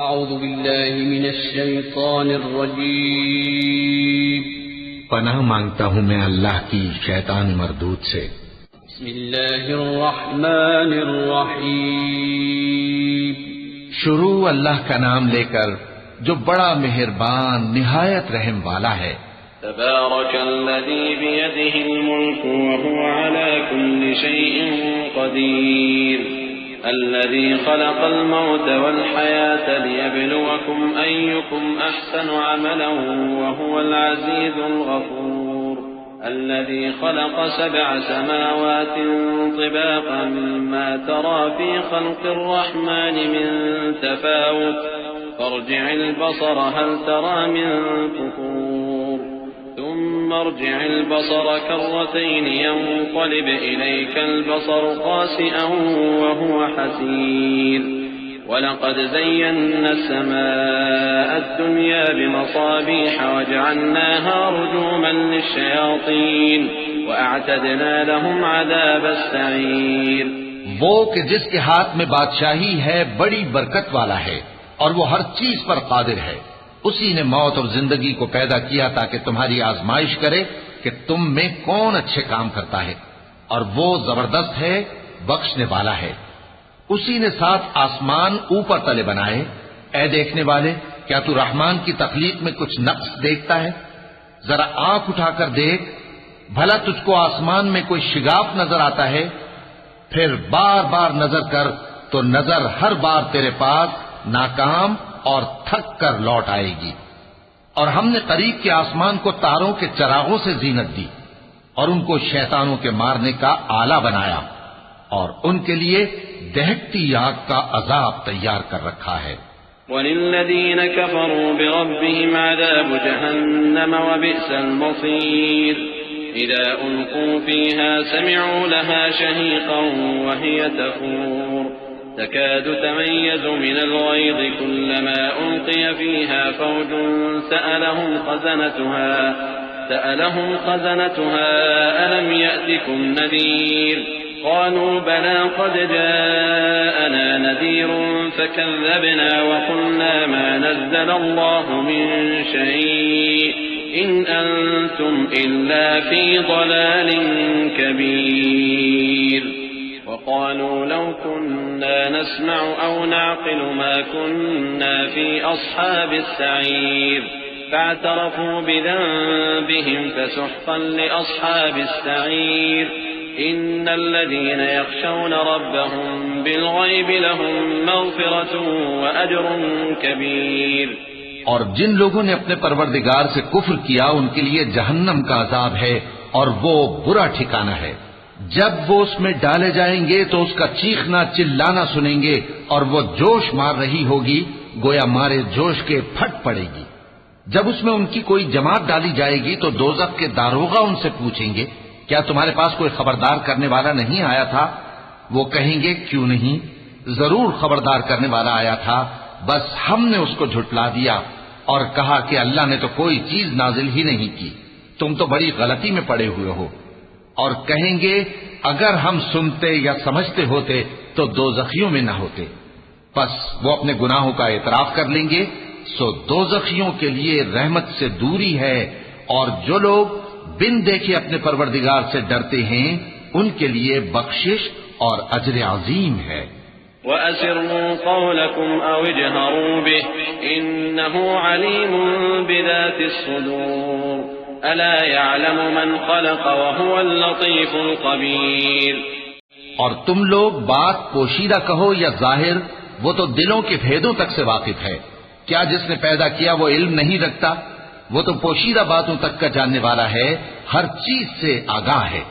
اعوذ باللہ من الشیطان الرجیم پناہ مانگتا ہوں میں اللہ کی شیطان مردود سے۔ بسم اللہ الرحمن الرحیم شروع اللہ کا نام لے کر جو بڑا مہربان نہایت رحم والا ہے۔ تبارك الذي بيده الملك وهو على كل شيء قدير الذي خلق الموت والحياة ليبلوكم أيكم أحسن عملا وهو العزيز الغفور الذي خلق 7 سماوات طباقا ما ترى في خلق الرحمن من تفاوت فارجع البصر هل ترى من فطور ثم ارجع البصر كرتين ينقلب إليك البصر خاسئا وهو حسير ولقد زينا السماء الدنيا بمصابيح وجعلناها رجوما للشياطين وأعتدنا لهم عذاب السعير۔ وہ کہ جس کے ہاتھ میں بادشاہی ہے بڑی برکت والا ہے اور وہ ہر چیز پر قادر ہے۔ اسی نے موت اور زندگی کو پیدا کیا تاکہ تمہاری آزمائش کرے کہ تم میں کون اچھے کام کرتا ہے، اور وہ زبردست ہے، بخشنے والا ہے۔ اسی نے 7 آسمان اوپر تلے بنائے۔ اے دیکھنے والے، کیا تو رحمان کی تخلیق میں کچھ نقص دیکھتا ہے؟ ذرا آنکھ اٹھا کر دیکھ، بھلا تجھ کو آسمان میں کوئی شگاف نظر آتا ہے؟ پھر بار بار نظر کر تو نظر ہر بار تیرے پاس ناکام اور تھک کر لوٹ آئے گی۔ اور ہم نے قریب کے آسمان کو تاروں کے چراغوں سے زینت دی اور ان کو شیطانوں کے مارنے کا آلہ بنایا، اور ان کے لیے دہکتی آگ کا عذاب تیار کر رکھا ہے۔ وَلِلَّذِينَ كَفَرُوا بِرَبِّهِمْ عَذَابُ جَهَنَّمَ وَبِئْسَ الْمَصِيرُ إِذَا أُلْقُوا فِيهَا سَمِعُوا لَهَا شَهِيقًا وَهِيَ تَفُورُ تكاد تميز من الغيظ كلما ألقي فيها فوج سألهم خزنتها ألم يأتكم نذير قالوا بلى قد جاءنا نذير فكذبنا وقلنا ما نزل الله من شيء إن أنتم إلا في ضلال كبير وقالوا لو كنا نسمع أو نعقل ما كنا في أصحاب السعير فاعترفوا بذنبهم فسحقا لأصحاب السعير إن الذين يخشون ربهم بالغيب لهم مغفرة وأجر كبير۔ اور جن لوگوں نے اپنے پروردگار سے کفر کیا ان کے لیے جہنم کا عذاب ہے اور وہ برا ٹھکانہ ہے۔ جب وہ اس میں ڈالے جائیں گے تو اس کا چیخنا چلانا سنیں گے اور وہ جوش مار رہی ہوگی گویا مارے جوش کے پھٹ پڑے گی۔ جب اس میں ان کی کوئی جماعت ڈالی جائے گی تو دوزخ کے داروغہ ان سے پوچھیں گے کیا تمہارے پاس کوئی خبردار کرنے والا نہیں آیا تھا؟ وہ کہیں گے کیوں نہیں، ضرور خبردار کرنے والا آیا تھا، بس ہم نے اس کو جھٹلا دیا اور کہا کہ اللہ نے تو کوئی چیز نازل ہی نہیں کی، تم تو بڑی غلطی میں پڑے ہوئے ہو۔ اور کہیں گے اگر ہم سنتے یا سمجھتے ہوتے تو دوزخیوں میں نہ ہوتے۔ پس وہ اپنے گناہوں کا اعتراف کر لیں گے، سو دوزخیوں کے لیے رحمت سے دوری ہے، اور جو لوگ بن دیکھے اپنے پروردگار سے ڈرتے ہیں ان کے لیے بخشش اور اجر عظیم ہے۔ وَأَسِرُّوا قَوْلَكُمْ أَوْ اجْهَرُوا بِهِ إِنَّهُ عَلِيمٌ بِذَاتِ الصُّدُورِ أَلَا يَعْلَمُ مَنْ خَلَقَ وَهُوَ اللَّطِيفُ الْخَبِيرُ۔ اور تم لوگ بات پوشیدہ کہو یا ظاہر، وہ تو دلوں کے بھیدوں تک سے واقف ہے۔ کیا جس نے پیدا کیا وہ علم نہیں رکھتا؟ وہ تو پوشیدہ باتوں تک کا جاننے والا ہے، ہر چیز سے آگاہ ہے۔